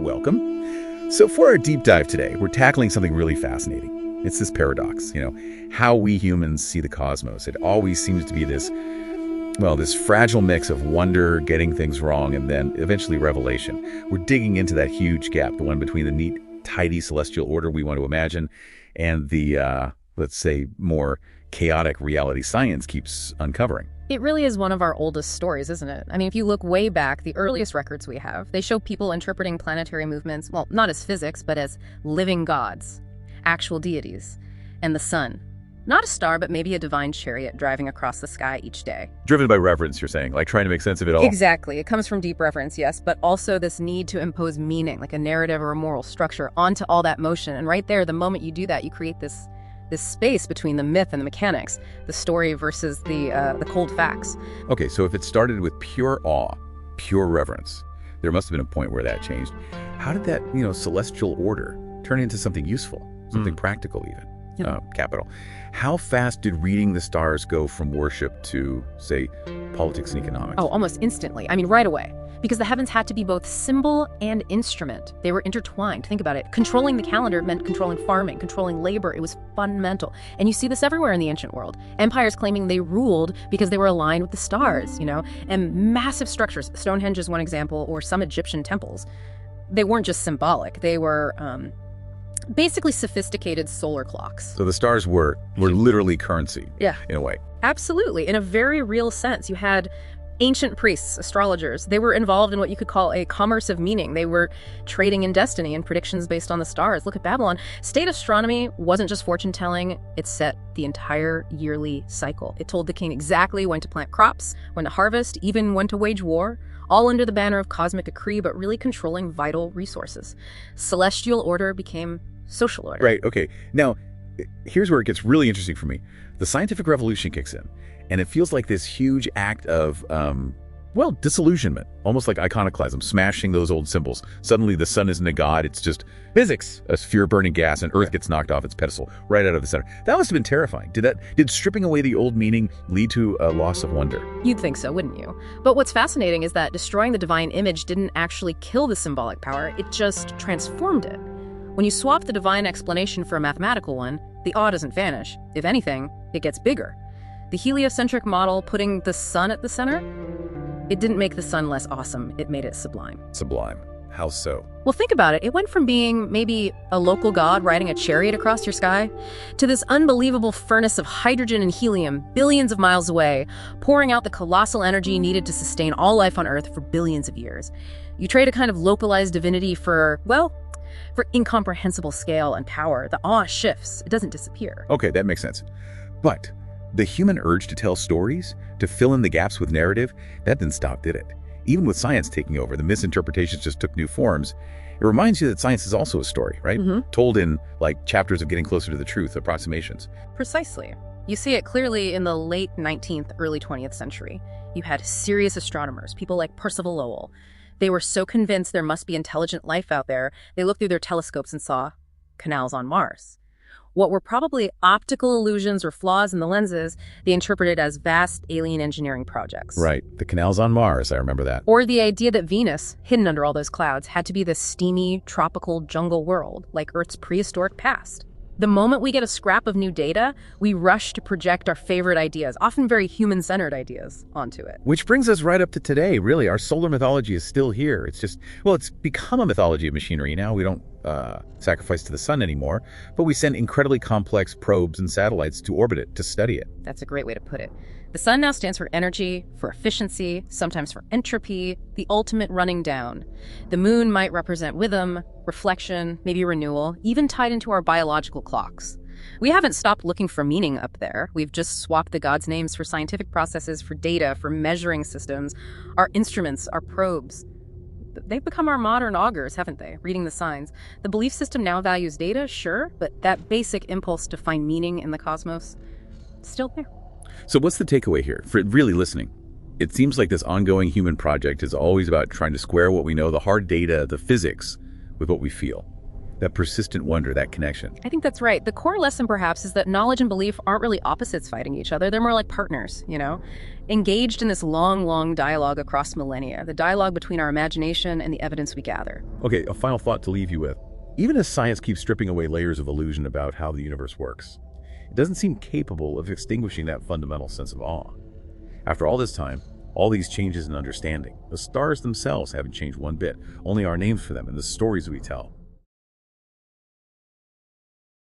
welcome. So for our deep dive today, we're tackling something really fascinating. It's this paradox, how we humans see the cosmos. It always seems to be this fragile mix of wonder, getting things wrong, and then eventually revelation. We're digging into that huge gap, the one between the neat, tidy celestial order we want to imagine and the, let's say, more chaotic reality science keeps uncovering. It really is one of our oldest stories, isn't it? I mean, if you look way back, the earliest records we have, they show people interpreting planetary movements, well, not as physics, but as living gods, actual deities, and the sun. Not a star, but maybe a divine chariot driving across the sky each day. Driven by reverence, you're saying, like trying to make sense of it all. Exactly. It comes from deep reverence, yes, but also this need to impose meaning, like a narrative or a moral structure, onto all that motion. And right there, the moment you do that, you create this space between the myth and the mechanics, the story versus the cold facts. Okay, so if it started with pure awe, pure reverence, there must have been a point where that changed. How did that, celestial order turn into something useful, something practical even, capital? How fast did reading the stars go from worship to, say, politics and economics? Oh, almost instantly. I mean, right away. Because the heavens had to be both symbol and instrument. They were intertwined. Think about it. Controlling the calendar meant controlling farming, controlling labor. It was fundamental. And you see this everywhere in the ancient world. Empires claiming they ruled because they were aligned with the stars, and massive structures. Stonehenge is one example, or some Egyptian temples. They weren't just symbolic. They were basically sophisticated solar clocks. So the stars were literally currency, in a way. Absolutely. In a very real sense. You had ancient priests, astrologers. They were involved in what you could call a commerce of meaning. They were trading in destiny and predictions based on the stars. Look at Babylon. State astronomy wasn't just fortune-telling. It set the entire yearly cycle. It told the king exactly when to plant crops, when to harvest, even when to wage war, all under the banner of cosmic decree, but really controlling vital resources. Celestial order became social order. Right, okay. Now, here's where it gets really interesting for me. The scientific revolution kicks in. And it feels like this huge act of, disillusionment, almost like iconoclasm, smashing those old symbols. Suddenly the sun isn't a god, it's just physics, a sphere-burning gas, and Earth gets knocked off its pedestal right out of the center. That must have been terrifying. Did stripping away the old meaning lead to a loss of wonder? You'd think so, wouldn't you? But what's fascinating is that destroying the divine image didn't actually kill the symbolic power, it just transformed it. When you swap the divine explanation for a mathematical one, the awe doesn't vanish. If anything, it gets bigger. The heliocentric model, putting the sun at the center, it didn't make the sun less awesome, it made it sublime. Sublime. How so? Well, think about it. It went from being maybe a local god riding a chariot across your sky to this unbelievable furnace of hydrogen and helium billions of miles away, pouring out the colossal energy needed to sustain all life on Earth for billions of years. You trade a kind of localized divinity for incomprehensible scale and power. The awe shifts. It doesn't disappear. Okay, that makes sense. But the human urge to tell stories, to fill in the gaps with narrative, that didn't stop, did it? Even with science taking over, the misinterpretations just took new forms. It reminds you that science is also a story, right? Told in, chapters of getting closer to the truth, approximations. Precisely. You see it clearly in the late 19th, early 20th century. You had serious astronomers, people like Percival Lowell. They were so convinced there must be intelligent life out there, they looked through their telescopes and saw canals on Mars. What were probably optical illusions or flaws in the lenses, they interpreted as vast alien engineering projects. Right. The canals on Mars, I remember that. Or the idea that Venus, hidden under all those clouds, had to be this steamy, tropical jungle world, like Earth's prehistoric past. The moment we get a scrap of new data, we rush to project our favorite ideas, often very human-centered ideas, onto it. Which brings us right up to today, really. Our solar mythology is still here. It's just, it's become a mythology of machinery now. We don't sacrifice to the sun anymore, but we send incredibly complex probes and satellites to orbit it, to study it. That's a great way to put it. The sun now stands for energy, for efficiency, sometimes for entropy, the ultimate running down. The moon might represent rhythm, reflection, maybe renewal, even tied into our biological clocks. We haven't stopped looking for meaning up there. We've just swapped the gods' names for scientific processes, for data, for measuring systems, our instruments, our probes. They've become our modern augurs, haven't they? Reading the signs. The belief system now values data, sure, but that basic impulse to find meaning in the cosmos, still there. So what's the takeaway here for really listening? It seems like this ongoing human project is always about trying to square what we know, the hard data, the physics, with what we feel. That persistent wonder, that connection. I think that's right. The core lesson, perhaps, is that knowledge and belief aren't really opposites fighting each other. They're more like partners, engaged in this long, long dialogue across millennia, the dialogue between our imagination and the evidence we gather. Okay, a final thought to leave you with. Even as science keeps stripping away layers of illusion about how the universe works, it doesn't seem capable of extinguishing that fundamental sense of awe. After all this time, all these changes in understanding, the stars themselves haven't changed one bit, only our names for them and the stories we tell.